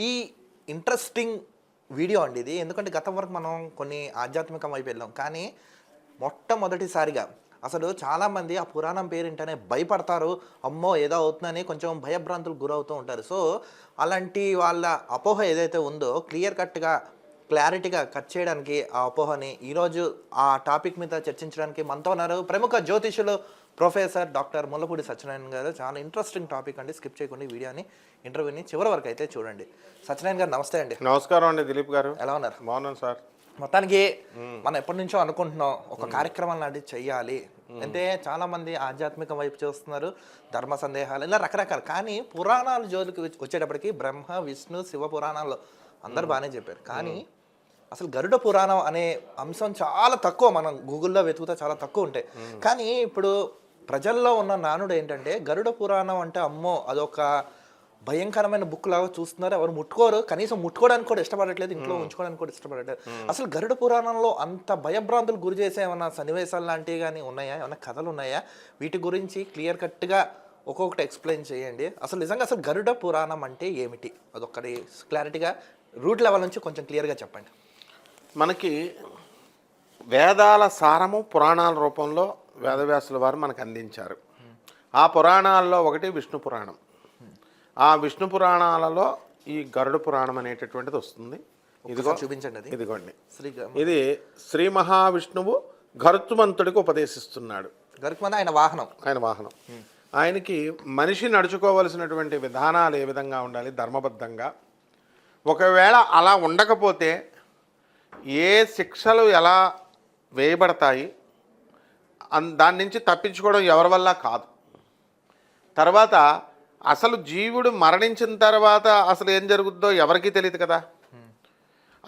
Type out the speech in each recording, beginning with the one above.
ఈ interesting video అండి ఇది. ఎందుకంటే గతం వరకు మనం కొన్ని ఆధ్యాత్మికం వైపు వెళ్ళాం. కానీ మొట్టమొదటిసారిగా అసలు చాలామంది ఆ పురాణం పేరింటనే భయపడతారు. అమ్మో! ఏదో అవుతుందని కొంచెం భయభ్రాంతులకు గురవుతూ ఉంటారు. సో, అలాంటి వాళ్ళ అపోహ ఏదైతే ఉందో క్లారిటీగా కట్ చేయడానికి ఆ అపోహని ఈరోజు ఆ టాపిక్ మీద చర్చించడానికి మనతో ఉన్నారు ప్రముఖ జ్యోతిషులు ప్రొఫెసర్ డాక్టర్ ముల్లపూడి సత్యనారాయణ గారు. చాలా ఇంట్రెస్టింగ్ టాపిక్ అండి. స్కిప్ చేయకుండా ఈ వీడియోని ఇంటర్వ్యూని చివరి వరకు అయితే చూడండి. సత్యనారాయణ గారు నమస్తే అండి. నమస్కారం అండి దిలీప్ గారు. ఎలా ఉన్నారు? బాగున్నాను సార్. మొత్తానికి మనం ఎప్పటి నుంచో అనుకుంటున్నాం ఒక కార్యక్రమం లాంటిది చెయ్యాలి అంటే. చాలా మంది ఆధ్యాత్మిక వైపు చూస్తున్నారు, ధర్మ సందేహాలు ఇలా రకరకాలు. కానీ పురాణాల జోలికి వచ్చేటప్పటికి బ్రహ్మ విష్ణు శివ పురాణాల్లో అందరు బాగానే చెప్పారు. కానీ అసలు గరుడ పురాణం అనే అంశం చాలా తక్కువ, మనం గూగుల్లో వెతుకుతా చాలా తక్కువ ఉంటాయి. కానీ ఇప్పుడు ప్రజల్లో ఉన్న నానుడు ఏంటంటే గరుడ పురాణం అంటే అమ్మో అదొక భయంకరమైన బుక్ లాగా చూస్తున్నారు. ఎవరు ముట్టుకోరు, కనీసం ముట్టుకోవడానికి కూడా ఇష్టపడట్లేదు, ఇంట్లో ఉంచుకోవడానికి కూడా ఇష్టపడట్లేదు. అసలు గరుడ పురాణంలో అంత భయభ్రాంతులు గురి చేసే ఏమన్నా సన్నివేశాలు లాంటివి కానీ ఉన్నాయా? ఏమన్నా కథలు ఉన్నాయా? వీటి గురించి క్లియర్ కట్గా ఒక్కొక్కటి ఎక్స్ప్లెయిన్ చేయండి. అసలు నిజంగా అసలు గరుడ పురాణం అంటే ఏమిటి? అదొక్కటి క్లారిటీగా రూట్ లెవెల్ నుంచి కొంచెం క్లియర్గా చెప్పండి. మనకి వేదాల సారము పురాణాల రూపంలో వేదవ్యాసుల వారు మనకు అందించారు. ఆ పురాణాల్లో ఒకటి విష్ణు పురాణం. ఆ విష్ణు పురాణాలలో ఈ గరుడ పురాణం అనేటటువంటిది వస్తుంది. ఇదిగో చూపించండి. అది ఇదిగోండి. ఇది శ్రీ మహావిష్ణువు గరుత్మంతుడికి ఉపదేశిస్తున్నాడు. గరుత్మంతుడు ఆయన వాహనం. ఆయనకి మనిషి నడుచుకోవలసినటువంటి విధానాలు ఏ విధంగా ఉండాలి ధర్మబద్ధంగా, ఒకవేళ అలా ఉండకపోతే ఏ శిక్షలు ఎలా వేయబడతాయి, దాని నుంచి తప్పించుకోవడం ఎవరి వల్ల కాదు. తర్వాత అసలు జీవుడు మరణించిన తర్వాత అసలు ఏం జరుగుతుందో ఎవరికీ తెలియదు కదా.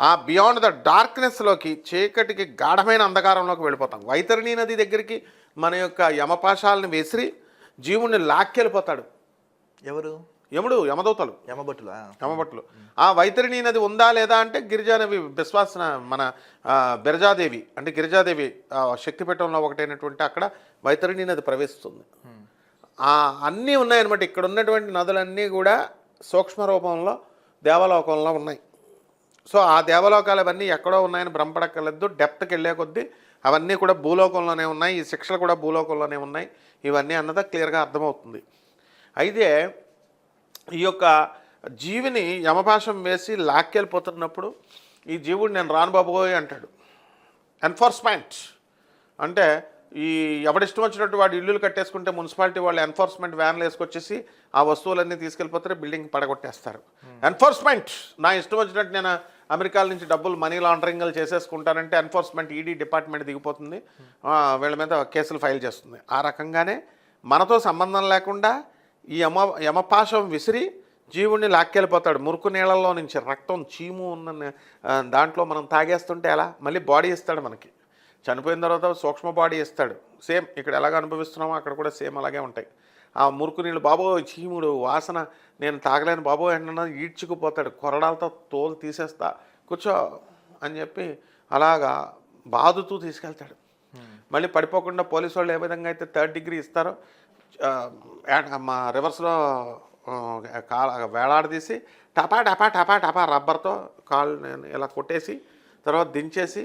ఆ బియాండ్ ద డార్క్నెస్లోకి, చీకటికి, గాఢమైన అంధకారంలోకి వెళ్ళిపోతాం. వైతరణి నది దగ్గరికి మన యొక్క యమపాశాలను విసిరి జీవుడిని లాక్కెళ్ళిపోతాడు. ఎవరు? యముడు, యమదూతలు, యమభటులు. ఆ వైతరణి నది ఉందా లేదా అంటే గిరిజాదేవి విశ్వాసన మన బిరజాదేవి అంటే గిరిజాదేవి శక్తిపీఠంలో ఒకటైనటువంటి అక్కడ వైతరణి నది ప్రవేశిస్తుంది. అన్నీ ఉన్నాయన్నమాట. ఇక్కడ ఉన్నటువంటి నదులన్నీ కూడా సూక్ష్మ రూపంలో దేవలోకంలో ఉన్నాయి. సో ఆ దేవలోకాలు అవన్నీ ఎక్కడో ఉన్నాయని భ్రమపడక్కర్లేదు. డెప్త్కి వెళ్ళే కొద్దీ అవన్నీ కూడా భూలోకంలోనే ఉన్నాయి. ఈ శిక్షలు కూడా భూలోకంలోనే ఉన్నాయి. ఇవన్నీ అన్నదా క్లియర్గా అర్థమవుతుంది. అయితే ఈ యొక్క జీవిని యమపాశం వేసి లాక్కెళ్ళిపోతున్నప్పుడు ఈ జీవుడు నేను రాను బాబోయ్ అంటాడు. ఎన్ఫోర్స్మెంట్ అంటే ఈ ఎవడిష్టం వచ్చినట్టు వాడు ఇల్లులు కట్టేసుకుంటే మున్సిపాలిటీ వాళ్ళు ఎన్ఫోర్స్మెంట్ వ్యాన్లు వేసుకొచ్చేసి ఆ వస్తువులన్నీ తీసుకెళ్ళిపోతారు, బిల్డింగ్ పడగొట్టేస్తారు. ఎన్ఫోర్స్మెంట్ నా ఇష్టం వచ్చినట్టు నేను అమెరికా నుంచి డబ్బులు మనీ లాండరింగ్లు చేసేసుకుంటానంటే ఎన్ఫోర్స్మెంట్ ఈడీ డిపార్ట్మెంట్ దిగిపోతుంది, వీళ్ళ మీద కేసులు ఫైల్ చేస్తుంది. ఆ రకంగానే మనతో సంబంధం లేకుండా ఈ యమపాశం విసిరి జీవుడిని లాక్కెళ్ళిపోతాడు. మురుకు నీళ్ళల్లో నుంచి రక్తం చీము ఉన్న దాంట్లో మనం తాగేస్తుంటే ఎలా మళ్ళీ బాడీ ఇస్తాడు మనకి. చనిపోయిన తర్వాత సూక్ష్మ బాడీ ఇస్తాడు. సేమ్ ఇక్కడ ఎలాగ అనుభవిస్తున్నామో అక్కడ కూడా సేమ్ అలాగే ఉంటాయి. ఆ మురుకు నీళ్ళు బాబో చీముడు వాసన నేను తాగలేను బాబో ఏంటన్నా ఈడ్చుకుపోతాడు. కొరడాలతో తోలు తీసేస్తా కూర్చో అని చెప్పి అలాగా బాదుతూ తీసుకెళ్తాడు. మళ్ళీ పడిపోకుండా పోలీసు వాళ్ళు ఏ విధంగా అయితే 3rd డిగ్రీ ఇస్తారో మా రివర్స్లో వేలాడదీసి టపా టపా టపా టపా రబ్బర్తో కాళ్ళు ఇలా కొట్టేసి తర్వాత దించేసి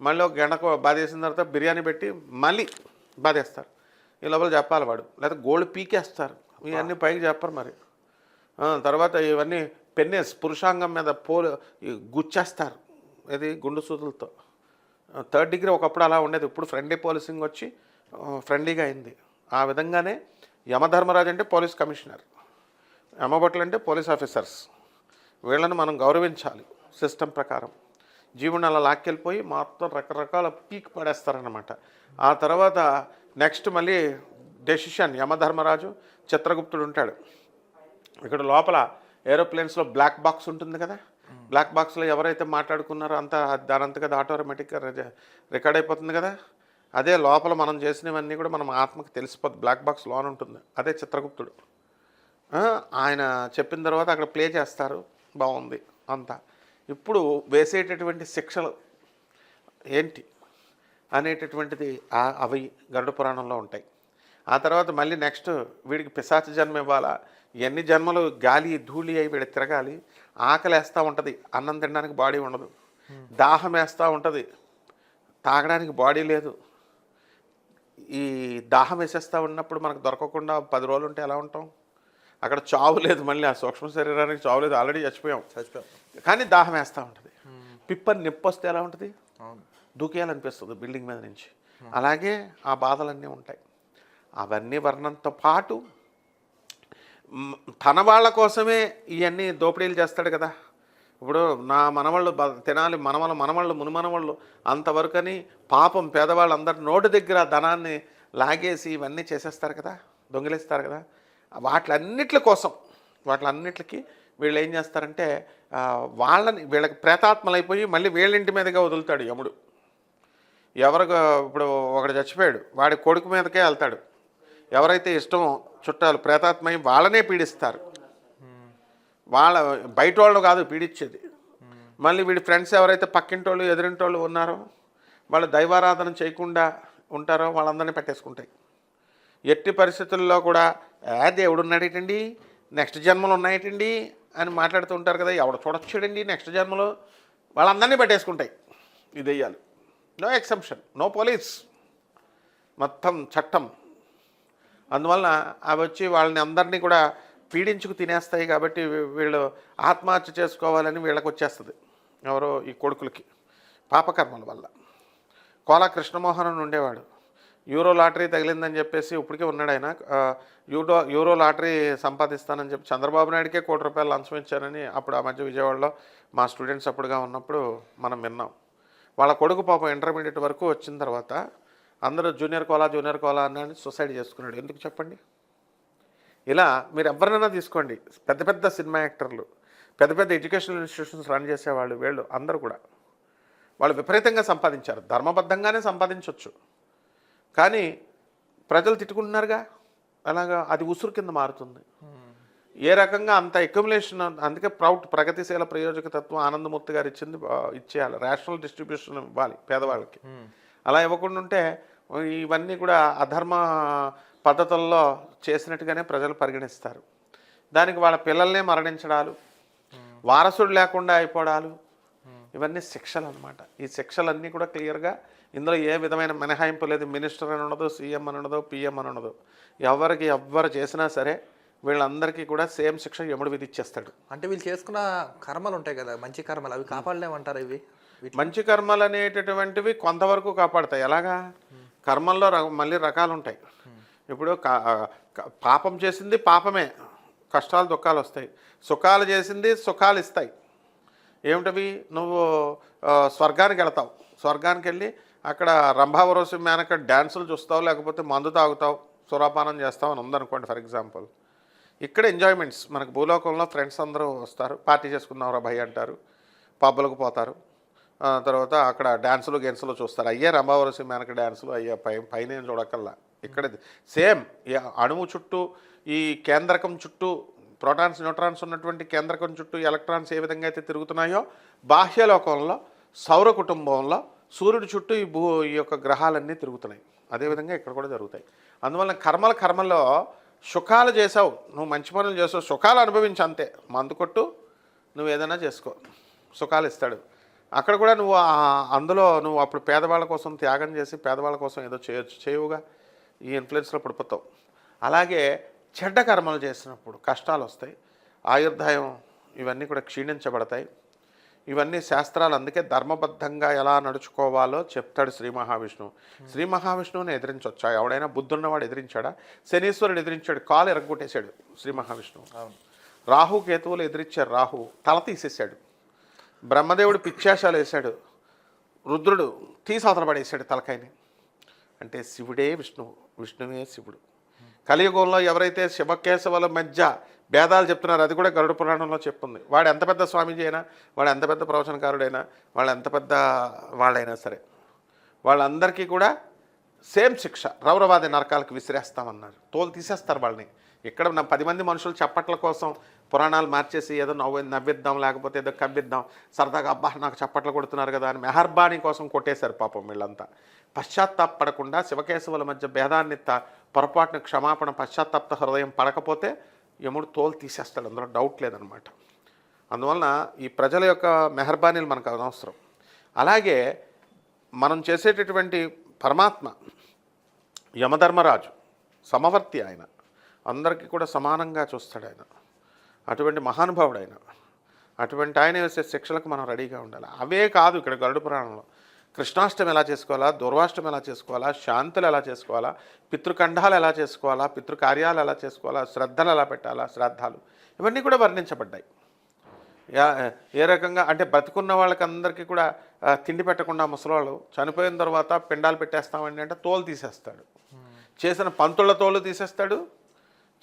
మళ్ళీ ఒక గంటకు బాధేసిన తర్వాత బిర్యానీ పెట్టి మళ్ళీ బాధేస్తారు. ఈ లోపల చెప్పాలి వాడు, లేదా గోల్డ్ పీకేస్తారు. ఇవన్నీ పైకి చెప్పరు మరి. తర్వాత ఇవన్నీ పెన్నేసి పురుషాంగం మీద గుచ్చేస్తారు. ఇది గుండు సూదులతో. 3rd డిగ్రీ ఒకప్పుడు అలా ఉండేది, ఇప్పుడు ఫ్రెండ్లీ పోలీసింగ్ వచ్చి ఫ్రెండ్లీగా అయింది. ఆ విధంగానే యమధర్మరాజు అంటే పోలీస్ కమిషనర్, యమభటులు అంటే పోలీస్ ఆఫీసర్స్. వీళ్ళని మనం గౌరవించాలి సిస్టమ్ ప్రకారం. జీవుని అలా లాక్కెళ్ళిపోయి మొత్తం రకరకాల పీక్ పడేస్తారనమాట. ఆ తర్వాత నెక్స్ట్ మళ్ళీ డెసిషన్ యమధర్మరాజు, చిత్రగుప్తుడు ఉంటాడు. ఇక్కడ లోపల ఏరోప్లేన్స్లో బ్లాక్ బాక్స్ ఉంటుంది కదా. బ్లాక్ బాక్స్లో ఎవరైతే మాట్లాడుకున్నారో అంతా దానంతగా ఆటోమేటిక్గా రికార్డ్ అయిపోతుంది కదా. అదే లోపల మనం చేసినవన్నీ కూడా మనం ఆత్మకు తెలిసిపోతుంది. బ్లాక్ బాక్స్ లోన్ ఉంటుంది. అదే చిత్రగుప్తుడు. ఆయన చెప్పిన తర్వాత అక్కడ ప్లే చేస్తారు, బాగుంది అంతా. ఇప్పుడు వేసేటటువంటి శిక్షలు ఏంటి అనేటటువంటిది అవి గరుడ పురాణంలో ఉంటాయి. ఆ తర్వాత మళ్ళీ నెక్స్ట్ వీడికి పిశాచ జన్మ ఇవ్వాలా, ఎన్ని జన్మలు గాలి ధూళి అయి వీడి తిరగాలి, ఆకలి వేస్తూ ఉంటుంది, అన్నం తినడానికి బాడీ ఉండదు, దాహం వేస్తూ ఉంటుంది, తాగడానికి బాడీ లేదు. ఈ దాహం వేసేస్తూ ఉన్నప్పుడు మనకు దొరకకుండా 10 రోజులు ఉంటే ఎలా ఉంటాం? అక్కడ చావు లేదు, మళ్ళీ ఆ సూక్ష్మ శరీరానికి చావు లేదు, ఆల్రెడీ చచ్చిపోయాం. కానీ దాహం వేస్తూ ఉంటుంది. పిప్పని నొప్పి వస్తే ఎలా ఉంటుంది? దూకేయాలనిపిస్తుంది బిల్డింగ్ మీద నుంచి. అలాగే ఆ బాధలన్నీ ఉంటాయి. అవన్నీ వర్ణంతో పాటు తన వాళ్ళ కోసమే ఇవన్నీ దోపిడీలు చేస్తాడు కదా. ఇప్పుడు నా మనవాళ్ళు తినాలి, మనవాళ్ళు మునిమనవాళ్ళు అంతవరకని పాపం పేదవాళ్ళందరూ నోటి దగ్గర ధనాన్ని లాగేసి ఇవన్నీ చేసేస్తారు కదా, దొంగిలిస్తారు కదా. వాటిలన్నిటికి వీళ్ళు ఏం చేస్తారంటే వీళ్ళకి ప్రేతాత్మలైపోయి మళ్ళీ వీళ్ళింటి మీదగా వదులుతాడు యముడు. ఇప్పుడు ఒకడు చచ్చిపోయాడు, వాడి కొడుకు మీదకే వెళ్తాడు. ఎవరైతే ఇష్టమో చుట్టాలు ప్రేతాత్మయి వాళ్ళనే పీడిస్తారు. బయట వాళ్ళు కాదు పీడించేది. మళ్ళీ వీడి ఫ్రెండ్స్ ఎవరైతే పక్కింటోళ్ళు ఎదురింటోళ్ళు ఉన్నారో వాళ్ళు దైవారాధన చేయకుండా ఉంటారో వాళ్ళందరినీ పెట్టేసుకుంటాయి. ఎట్టి పరిస్థితుల్లో కూడా దేవుడు ఉన్నాడేటండి, నెక్స్ట్ జన్మలు ఉన్నాయేటండి అని మాట్లాడుతూ ఉంటారు కదా. ఎవడు చూడొచ్చాడండి నెక్స్ట్ జన్మలో, వాళ్ళందరినీ పెట్టేసుకుంటాయి ఈ దెయ్యాలు. నో ఎక్సెప్షన్, నో పోలీస్, మొత్తం చట్టం. అందువలన అవి వచ్చి వాళ్ళని అందరినీ కూడా పీడించుకు తినేస్తాయి. కాబట్టి వీళ్ళు ఆత్మహత్య చేసుకోవాలని వీళ్ళకి వచ్చేస్తుంది. ఎవరో ఈ కొడుకులకి పాపకర్మల వల్ల. కోలా కృష్ణమోహన్ ఉండేవాడు, యూరో లాటరీ తగిలిందని చెప్పేసి ఇప్పటికే ఉన్నాడు ఆయన. యూరో లాటరీ సంపాదిస్తానని చెప్పి చంద్రబాబు నాయుడికే ₹1 కోటి లంచం ఇచ్చారని అప్పుడు ఆ మధ్య విజయవాడలో మా స్టూడెంట్స్ అప్పుడుగా ఉన్నప్పుడు మనం విన్నాం. వాళ్ళ కొడుకు పాపం ఇంటర్మీడియట్ వరకు వచ్చిన తర్వాత అందరూ జూనియర్ కోలా అని సూసైడ్ చేసుకున్నాడు. ఎందుకు చెప్పండి? ఇలా మీరు ఎవరినైనా తీసుకోండి, పెద్ద పెద్ద సినిమా యాక్టర్లు, పెద్ద పెద్ద ఎడ్యుకేషనల్ ఇన్స్టిట్యూషన్స్ రన్ చేసేవాళ్ళు, వీళ్ళు అందరూ కూడా వాళ్ళు విపరీతంగా సంపాదించారు. ధర్మబద్ధంగానే సంపాదించవచ్చు, కానీ ప్రజలు తిట్టుకుంటున్నారుగా, అలాగా అది ఉసురు కింద మారుతుంది. ఏ రకంగా అంత అక్యుములేషన్. అందుకే ప్రగతిశీల ప్రయోజకతత్వం ఆనందమూర్తి గారు ఇచ్చేయాలి, రేషనల్ డిస్ట్రిబ్యూషన్ ఇవ్వాలి పేదవాళ్ళకి. అలా ఇవ్వకుండా ఉంటే ఇవన్నీ కూడా అధర్మ పద్ధతుల్లో చేసినట్టుగానే ప్రజలు పరిగణిస్తారు. దానికి వాళ్ళ పిల్లల్నే మరణించడాలు, వారసుడు లేకుండా అయిపోవడాలు, ఇవన్నీ శిక్షలు అన్నమాట. ఈ శిక్షలన్నీ కూడా క్లియర్గా ఇందులో ఏ విధమైన మినహాయింపు లేదు. మినిస్టర్ అని ఉండదు, సీఎం అని ఉండదు, పిఎం అని ఉండదు. ఎవరు చేసినా సరే వీళ్ళందరికీ కూడా సేమ్ శిక్ష యముడు విధిచ్చేస్తాడు. అంటే వీళ్ళు చేసుకున్న కర్మలు ఉంటాయి కదా, మంచి కర్మలు, అవి కాపాడలేమంటారు? ఇవి మంచి కర్మలు అనేటటువంటివి కొంతవరకు కాపాడతాయి. ఎలాగా? కర్మల్లో మళ్ళీ రకాలు ఉంటాయి. ఇప్పుడు పాపం చేసింది పాపమే, కష్టాలు దుఃఖాలు వస్తాయి. సుఖాలు చేసింది సుఖాలు ఇస్తాయి. ఏమిటవి? నువ్వు స్వర్గానికి వెళతావు, స్వర్గానికి వెళ్ళి అక్కడ రంభావరోసి మేనక డ్యాన్సులు చూస్తావు, లేకపోతే మందు తాగుతావు, సురాపానం చేస్తావు అని ఉందనుకోండి ఫర్ ఎగ్జాంపుల్. ఇక్కడ ఎంజాయ్మెంట్స్ మనకు భూలోకంలో ఫ్రెండ్స్ అందరూ వస్తారు, పార్టీ చేసుకుందాం రా భయ్ అంటారు, పబ్బులకు పోతారు, తర్వాత అక్కడ డ్యాన్సులు గెన్సులు చూస్తారు. అయ్యే రంభావరసి మేనక డ్యాన్సులు అయ్యే పైన చూడకల్లా. ఇక్కడ సేమ్ అణువు చుట్టూ, ఈ కేంద్రకం చుట్టూ, ప్రోటాన్స్ న్యూట్రాన్స్ ఉన్నటువంటి కేంద్రకం చుట్టూ ఎలక్ట్రాన్స్ ఏ విధంగా అయితే తిరుగుతున్నాయో బాహ్యలోకంలో సౌర కుటుంబంలో సూర్యుడి చుట్టూ ఈ యొక్క గ్రహాలన్నీ తిరుగుతున్నాయి. అదేవిధంగా ఇక్కడ కూడా జరుగుతాయి. అందువల్ల కర్మల్లో సుఖాలు చేసావు, నువ్వు మంచి పనులు చేసావు, సుఖాలు అనుభవించు అంతే. మందు కొట్టు, నువ్వు ఏదైనా చేసుకో, సుఖాలు ఇస్తాడు. అక్కడ కూడా నువ్వు అందులో నువ్వు అప్పుడు పేదవాళ్ళ కోసం త్యాగం చేసి పేదవాళ్ళ కోసం ఏదో చేయవుగా, ఈ ఇన్ఫ్లుయెన్స్లో పడిపోతావు. అలాగే చెడ్డ కర్మలు చేసినప్పుడు కష్టాలు వస్తాయి, ఆయుర్దాయం ఇవన్నీ కూడా క్షీణించబడతాయి. ఇవన్నీ శాస్త్రాలు అందుకే ధర్మబద్ధంగా ఎలా నడుచుకోవాలో చెప్తాడు శ్రీ మహావిష్ణువు. శ్రీ మహావిష్ణువుని ఎదిరించవచ్చా? ఎవడైనా బుద్ధున్నవాడు ఎదిరించాడా? శనీశ్వరుడు ఎదిరించాడు, కాలు ఎరగొట్టేశాడు శ్రీ మహావిష్ణువు. రాహు కేతువులు ఎదిరించారు, రాహు తల తీసేశాడు. బ్రహ్మదేవుడు పిచ్చాశాలు వేశాడు, రుద్రుడు తీసవతల పడేశాడు తలకాయని. అంటే శివుడే విష్ణువు, విష్ణువే శివుడు. కలియుగంలో ఎవరైతే శివకేశవుల మధ్య భేదాలు చెప్తున్నారు, అది కూడా గరుడ పురాణంలో చెప్తుంది. వాడు ఎంత పెద్ద స్వామీజీ అయినా, వాడు ఎంత పెద్ద ప్రవచనకారుడైనా, వాళ్ళు ఎంత పెద్ద వాళ్ళైనా సరే, వాళ్ళందరికీ కూడా సేమ్ శిక్ష, రౌరవాది నరకాలకు విసిరేస్తామన్నారు. తోలు తీసేస్తారు వాళ్ళని. ఇక్కడ నా 10 మంది మనుషులు చప్పట్ల కోసం పురాణాలు మార్చేసి ఏదో నవ్విద్దాం, లేకపోతే ఏదో కవ్విద్దాం, సరదాగా అబ్బా నాకు చప్పట్లు కొడుతున్నారు కదా అని మెహర్బానీ కోసం కొట్టేశారు పాపం వీళ్ళంతా. పశ్చాత్తాపడకుండా శివకేశవుల మధ్య భేదాన్ని పొరపాటున క్షమాపణ పశ్చాత్తాప్త హృదయం పడకపోతే యముడు తోలు తీసేస్తాడు, అందులో డౌట్ లేదనమాట. అందువలన ఈ ప్రజల యొక్క మెహర్బానీలు మనకు అనవసరం. అలాగే మనం చేసేటటువంటి పరమాత్మ యమధర్మరాజు సమవర్తి, ఆయన అందరికీ కూడా సమానంగా చూస్తాడు. ఆయన అటువంటి మహానుభావుడు. ఆయన అటువంటి ఆయన వేసే శిక్షలకు మనం రెడీగా ఉండాలి. అవే కాదు, ఇక్కడ గరుడ పురాణంలో కృష్ణాష్టమి ఎలా చేసుకోవాలా, దుర్వాష్టమి ఎలా చేసుకోవాలా, శాంతులు ఎలా చేసుకోవాలా, పితృఖండాలు ఎలా చేసుకోవాలా, పితృకార్యాలు ఎలా చేసుకోవాలా, శ్రద్ధలు ఎలా పెట్టాలా, శ్రాద్ధాలు ఇవన్నీ కూడా వర్ణించబడ్డాయి. ఏ రకంగా అంటే బతుకున్న వాళ్ళకందరికీ కూడా తిండి పెట్టకుండా ముసలివాళ్ళు చనిపోయిన తర్వాత పిండాలు పెట్టేస్తామండి అంటే తోలు తీసేస్తాడు. చేసిన పంతుల తోలు తీసేస్తాడు,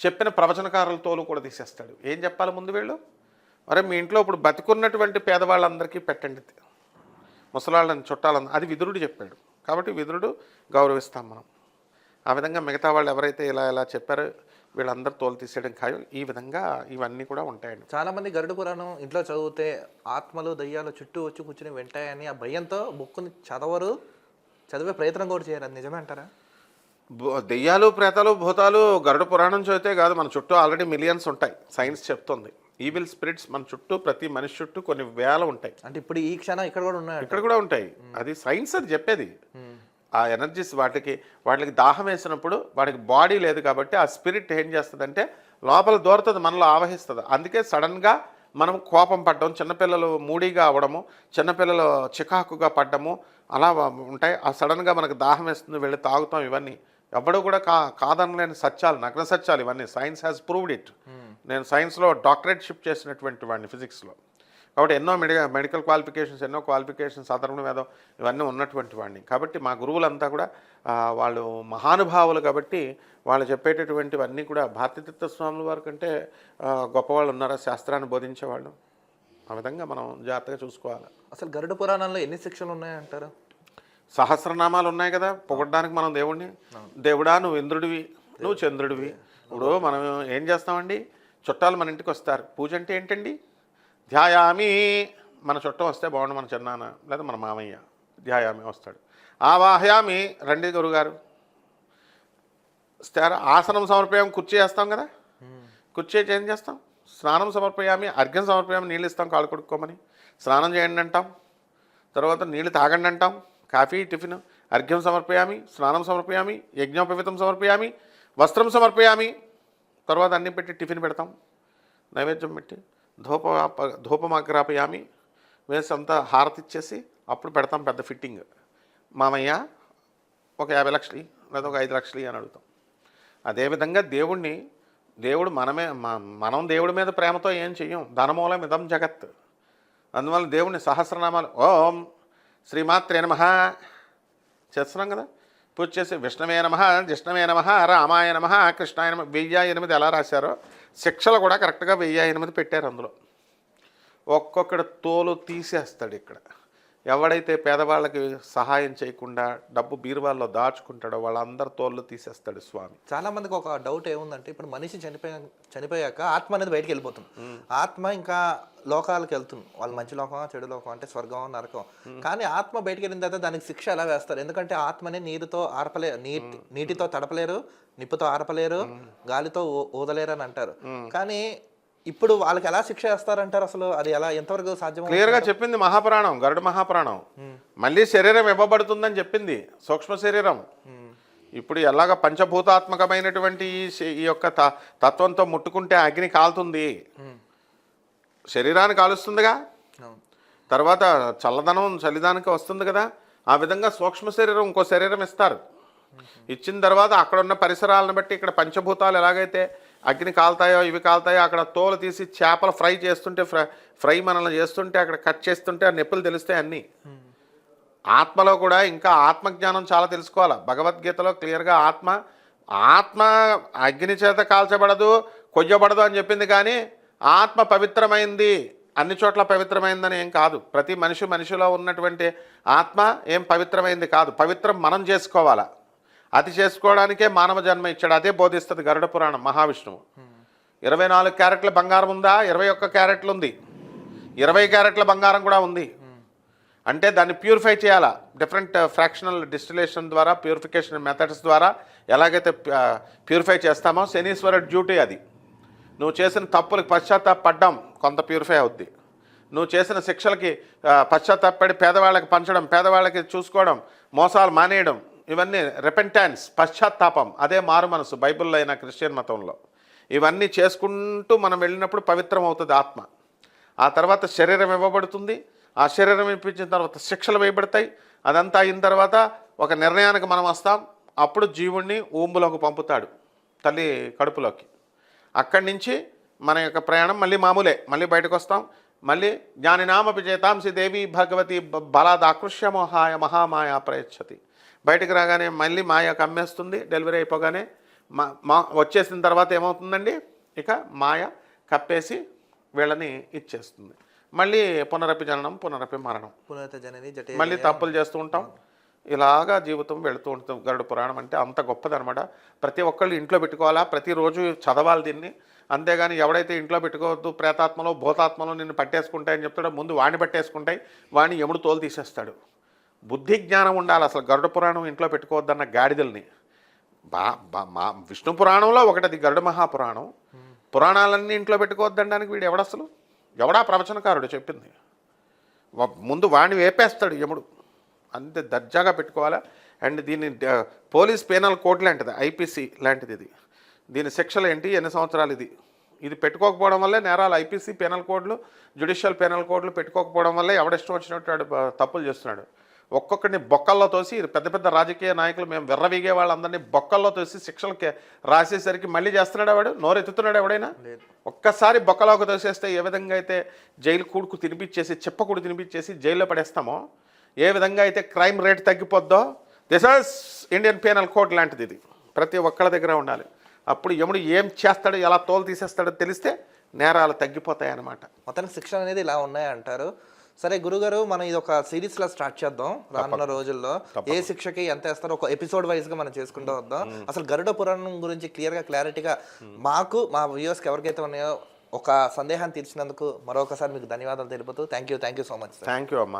చెప్పిన ప్రవచనకారుల తోలు కూడా తీసేస్తాడు. ఏం చెప్పాలి ముందు వీళ్ళు? మరి మీ ఇంట్లో ఇప్పుడు బతుకున్నటువంటి పేదవాళ్ళందరికీ పెట్టండి ముసలాళ్ళని చుట్టాలని, అది విదురుడు చెప్పాడు. కాబట్టి విదురుడు గౌరవిస్తాం మనం. ఆ విధంగా మిగతా వాళ్ళు ఎవరైతే ఇలా చెప్పారో వీళ్ళందరూ తోలు తీసేయడం ఖాయం. ఈ విధంగా ఇవన్నీ కూడా ఉంటాయండి. చాలామంది గరుడ పురాణం ఇంట్లో చదివితే ఆత్మలు దయ్యాలు చుట్టూ వచ్చి కూర్చుని వింటాయని ఆ భయంతో బుక్కుని చదివే ప్రయత్నం కూడా చేయరు. అది నిజమే అంటారా? దెయ్యాలు, ప్రేతాలు, భూతాలు గరుడ పురాణం చదివితే కాదు, మన చుట్టూ ఆల్రెడీ మిలియన్స్ ఉంటాయి. సైన్స్ చెప్తుంది ఈవిల్ స్పిరిట్స్ మన చుట్టూ, ప్రతి మనిషి చుట్టూ కొన్ని వేల ఉంటాయి. అంటే ఇప్పుడు ఈ క్షణం ఇక్కడ కూడా ఉన్నాయి, ఇక్కడ కూడా ఉంటాయి. అది సైన్స్ అది చెప్పేది. ఆ ఎనర్జీస్ వాటికి దాహం వేసినప్పుడు వాటికి బాడీ లేదు కాబట్టి ఆ స్పిరిట్ ఏం చేస్తుందంటే లోపల దూరుతుంది, మనలో ఆవహిస్తుంది. అందుకే సడన్గా మనం కోపం పడ్డం, చిన్నపిల్లలు మూడీగా అవ్వడము, చిన్నపిల్లలు చికాకుగా పడ్డము అలా ఉంటాయి. ఆ సడన్గా మనకు దాహం వేస్తుంది, వెళ్ళి తాగుతాం. ఇవన్నీ ఎవడో కూడా కాదనలేని సత్యాలు, నగ్న సత్యాలు ఇవన్నీ. Science has proved it. నేను సైన్స్లో డాక్టరేట్షిప్ చేసినటువంటి వాడిని ఫిజిక్స్లో. కాబట్టి ఎన్నో మెడికల్ క్వాలిఫికేషన్స్, ఎన్నో క్వాలిఫికేషన్స్, అధర్వవేదం ఇవన్నీ ఉన్నటువంటి వాడిని. కాబట్టి మా గురువులంతా కూడా వాళ్ళు మహానుభావులు. కాబట్టి వాళ్ళు చెప్పేటటువంటివన్నీ కూడా భారతీతీర్థ స్వాముల వారి కంటే గొప్పవాళ్ళు ఉన్నారా శాస్త్రాన్ని బోధించేవాళ్ళు. ఆ విధంగా మనం జాగ్రత్తగా చూసుకోవాలి. అసలు గరుడ పురాణంలో ఎన్ని శిక్షలు ఉన్నాయంటారు? సహస్రనామాలు ఉన్నాయి కదా పొగడ్డానికి మనం దేవుణ్ణి. దేవుడా నువ్వు ఇంద్రుడివి, నువ్వు చంద్రుడివి. ఇప్పుడు మనం ఏం చేస్తామండి, చుట్టాలు మన ఇంటికి వస్తారు. పూజ అంటే ఏంటండి? ధ్యాయామి. మన చుట్టం వస్తే బాగుండు, మన చిన్నాన్న లేదా మన మామయ్య ధ్యాయామి వస్తాడు. ఆవాహయామి, రండి గురుగారు. ఆసనం సమర్పయామి, కుర్చీ వేస్తాం కదా, కుర్చీ ఏం చేస్తాం? స్నానం సమర్పయామి, అర్ఘ్యం సమర్పయామి, నీళ్ళు ఇస్తాం కాళ్ళు కొడుక్కోమని. స్నానం చేయండి అంటాం, తర్వాత నీళ్ళు తాగండి అంటాం, కాఫీ టిఫిన్. అర్ఘ్యం సమర్పయామి, స్నానం సమర్పయామి, యజ్ఞోపవితం సమర్పయామి, వస్త్రం సమర్పయామి. తర్వాత అన్నీ పెట్టి టిఫిన్ పెడతాం, నైవేద్యం పెట్టి ధూపమాగ్రాపయామి వేసి అంతా హారతి ఇచ్చేసి అప్పుడు పెడతాం పెద్ద ఫిట్టింగ్. మామయ్య ఒక 50 లక్షలు లేదా ఒక 5 లక్షలు అని అడుగుతాం. అదేవిధంగా దేవుడు మనం దేవుడి మీద ప్రేమతో ఏం చెయ్యం. ధనమూలం ఇదం జగత్. అందువల్ల దేవుడిని సహస్రనామాలు ఓం శ్రీమాత్రే నమః చేస్తున్నాం కదా, పూజ చేసి విష్ణవే నమః, జిష్ణవే నమః, రామాయ నమః, కృష్ణాయ నమః 1008 ఎలా రాశారో శిక్షలు కూడా కరెక్ట్గా 1008 పెట్టారు. అందులో ఒక్కొక్కడు తోలు తీసేస్తాడు. ఇక్కడ ఎవడైతే పేదవాళ్ళకి సహాయం చేయకుండా డబ్బు బీరువాల్లో దాచుకుంటాడో వాళ్ళందరి తోళ్ళు తీసేస్తాడు స్వామి. చాలా మందికి ఒక డౌట్ ఏముందంటే, ఇప్పుడు మనిషి చనిపోయాక ఆత్మ అనేది బయటకు వెళ్ళిపోతుంది. ఆత్మ ఇంకా లోకాలకు వెళ్తుంది. వాళ్ళు మంచి లోకం, చెడు లోకం అంటే స్వర్గం, నరకం. కానీ ఆత్మ బయటకు వెళ్ళిన తర్వాత దానికి శిక్ష ఎలా వేస్తారు? ఎందుకంటే ఆత్మని నీరుతో ఆర్పలేరు, నీటితో తడపలేరు, నిప్పుతో ఆర్పలేరు, గాలితో ఊదలేరు అని అంటారు. కానీ ఇప్పుడు వాళ్ళకి ఎలా శిక్ష వేస్తారంటారు? అసలు అది ఎలా, ఎంతవరకు సాధ్యం? క్లియర్గా చెప్పింది మహాపురాణం, గరుడ మహాపురాణం. మళ్ళీ శరీరం ఇవ్వబడుతుందని చెప్పింది, సూక్ష్మ శరీరం. ఇప్పుడు ఎలాగ పంచభూతాత్మకమైనటువంటి ఈ యొక్క తత్వంతో ముట్టుకుంటే అగ్ని కాలుతుంది, శరీరాన్ని కాలుస్తుందిగా, తర్వాత చలిదానికి వస్తుంది కదా. ఆ విధంగా సూక్ష్మ శరీరం ఇంకో శరీరం ఇస్తారు. ఇచ్చిన తర్వాత అక్కడ ఉన్న పరిసరాలను బట్టి ఇక్కడ పంచభూతాలు ఎలాగైతే అగ్ని కాలుతాయో ఇవి కాలుతాయో, అక్కడ తోలు తీసి చేపలు ఫ్రై చేస్తుంటే ఫ్రై మనల్ని చేస్తుంటే అక్కడ కట్ చేస్తుంటే ఆ నొప్పులు తెలుస్తాయి అన్నీ. ఆత్మలో కూడా ఇంకా ఆత్మజ్ఞానం చాలా తెలుసుకోవాలి. భగవద్గీతలో క్లియర్గా ఆత్మ అగ్ని చేత కాల్చబడదు, కొయ్యబడదు అని చెప్పింది. కానీ ఆత్మ పవిత్రమైంది, అన్ని చోట్ల పవిత్రమైందని ఏం కాదు. ప్రతి మనిషిలో ఉన్నటువంటి ఆత్మ ఏం పవిత్రమైంది కాదు. పవిత్రం మనం చేసుకోవాలా. అతి చేసుకోవడానికే మానవ జన్మ ఇచ్చాడు. అదే బోధిస్తుంది గరుడ పురాణం. మహావిష్ణువు 24 క్యారెట్ల బంగారం ఉందా, 21 క్యారెట్లు ఉంది, 20 క్యారెట్ల బంగారం కూడా ఉంది. అంటే దాన్ని ప్యూరిఫై చేయాలా, డిఫరెంట్ ఫ్రాక్షనల్ డిస్టిలేషన్ ద్వారా, ప్యూరిఫికేషన్ మెథడ్స్ ద్వారా ఎలాగైతే ప్యూరిఫై చేస్తామో శనీశ్వరుడు డ్యూటీ అది. నువ్వు చేసిన తప్పులకు పశ్చాత్తాపడ్డం కొంత ప్యూరిఫై అవుద్ది. నువ్వు చేసిన శిక్షలకి పశ్చాత్తాపడి పేదవాళ్ళకి పంచడం, పేదవాళ్ళకి చూసుకోవడం, మోసాలు మానేయడం, ఇవన్నీ రెపెంటాన్స్, పశ్చాత్తాపం, అదే మారు మనసు బైబిల్లో అయినా క్రిస్టియన్ మతంలో. ఇవన్నీ చేసుకుంటూ మనం వెళ్ళినప్పుడు పవిత్రం అవుతుంది ఆత్మ. ఆ తర్వాత శరీరం ఇవ్వబడుతుంది. ఆ శరీరం ఇప్పించిన తర్వాత శిక్షలు వేయబడతాయి. అదంతా అయిన తర్వాత ఒక నిర్ణయానికి మనం వస్తాం. అప్పుడు జీవుణ్ణి ఊంబులోకి పంపుతాడు, తల్లి కడుపులోకి. అక్కడి నుంచి మన యొక్క ప్రయాణం మళ్ళీ మామూలే, మళ్ళీ బయటకు వస్తాం. మళ్ళీ జ్ఞానినామపి చేతాంసి దేవి భగవతి బలాదాకృష్య మోహాయ మహామాయ ప్రయచ్చతి. బయటకు రాగానే మళ్ళీ మాయ కమ్మేస్తుంది. డెలివరీ అయిపోగానే వచ్చేసిన తర్వాత ఏమవుతుందండి, ఇక మాయ కప్పేసి వీళ్ళని ఇచ్చేస్తుంది. మళ్ళీ పునరపి జననం, పునరపి మరణం, మళ్ళీ తప్పులు చేస్తూ ఉంటాం. ఇలాగా జీవితం వెళుతూ ఉంటాం. గరుడ పురాణం అంటే అంత గొప్పదనమాట. ప్రతి ఒక్కళ్ళు ఇంట్లో పెట్టుకోవాలా, ప్రతిరోజు చదవాలి దీన్ని. అంతేగాని ఎవడైతే ఇంట్లో పెట్టుకోవద్దు, ప్రేతాత్మలో భూతాత్మలో నిన్ను పట్టేసుకుంటాయని చెప్తాడో ముందు వాడిని పట్టేసుకుంటాయి, వాడిని యముడు తోలు తీసేస్తాడు. బుద్ధి జ్ఞానం ఉండాలి. అసలు గరుడ పురాణం ఇంట్లో పెట్టుకోవద్దన్న గాడిదల్ని. విష్ణు పురాణంలో ఒకటది గరుడ మహాపురాణం. పురాణాలన్నీ ఇంట్లో పెట్టుకోవద్దనడానికి వీడు ఎవడసలు, ఎవడా ప్రవచనకారుడు చెప్పింది? ముందు వాడిని వేపేస్తాడు యముడు. అంతే దర్జాగా పెట్టుకోవాలా. అండ్ దీన్ని పోలీస్ పేనల్ కోడ్ లాంటిది, ఐపీసీ లాంటిది ఇది. దీని శిక్షలు ఏంటి, ఎన్ని సంవత్సరాలు ఇది పెట్టుకోకపోవడం వల్లే నేరాలు. ఐపీసీ పేనల్ కోడ్లు, జ్యుడిషియల్ పేనల్ కోడ్లు పెట్టుకోకపోవడం వల్లే ఎవడిష్టం వచ్చినట్టు వాడు తప్పులు చేస్తున్నాడు. ఒక్కొక్కడిని బొక్కల్లో తోసి, పెద్ద పెద్ద రాజకీయ నాయకులు మేము విర్రవీగే వాళ్ళందరినీ బొక్కల్లో తోసి శిక్షలకి రాసేసరికి మళ్ళీ చేస్తున్నాడు వాడు, నోరెత్తుతున్నాడు ఎవడైనా? ఒక్కసారి బొక్కలోకి తోసేస్తే ఏ విధంగా అయితే జైలు కూడుకు తినిపించేసి, చిప్పకూడు తినిపించేసి జైల్లో పడేస్తామో, ఏ విధంగా అయితే క్రైమ్ రేట్ తగ్గిపోద్దో, this is Indian penal code లాంటిది. ఇది ప్రతి ఒక్కళ్ళ దగ్గర ఉండాలి. అప్పుడు యముడు ఏం చేస్తాడో, ఎలా తోలు తీసేస్తాడో తెలిస్తే నేరాలు తగ్గిపోతాయి అన్నమాట. మొత్తానికి శిక్షణ అనేది ఇలా ఉన్నాయంటారు. సరే గురుగారు, మనం ఇది ఒక సిరీస్లో స్టార్ట్ చేద్దాం. రానున్న రోజుల్లో ఏ శిక్షకి ఎంత వేస్తారో ఒక ఎపిసోడ్ వైజ్గా మనం చేసుకుంటూ వద్దాం. అసలు గరుడ పురాణం గురించి క్లారిటీగా మాకు, మా వ్యూవర్స్కి ఎవరికైతే ఉన్నాయో ఒక సందేహాన్ని తీర్చినందుకు మరొకసారి మీకు ధన్యవాదాలు తెలుపుతూ thank you so much. Thank you అమ్మా.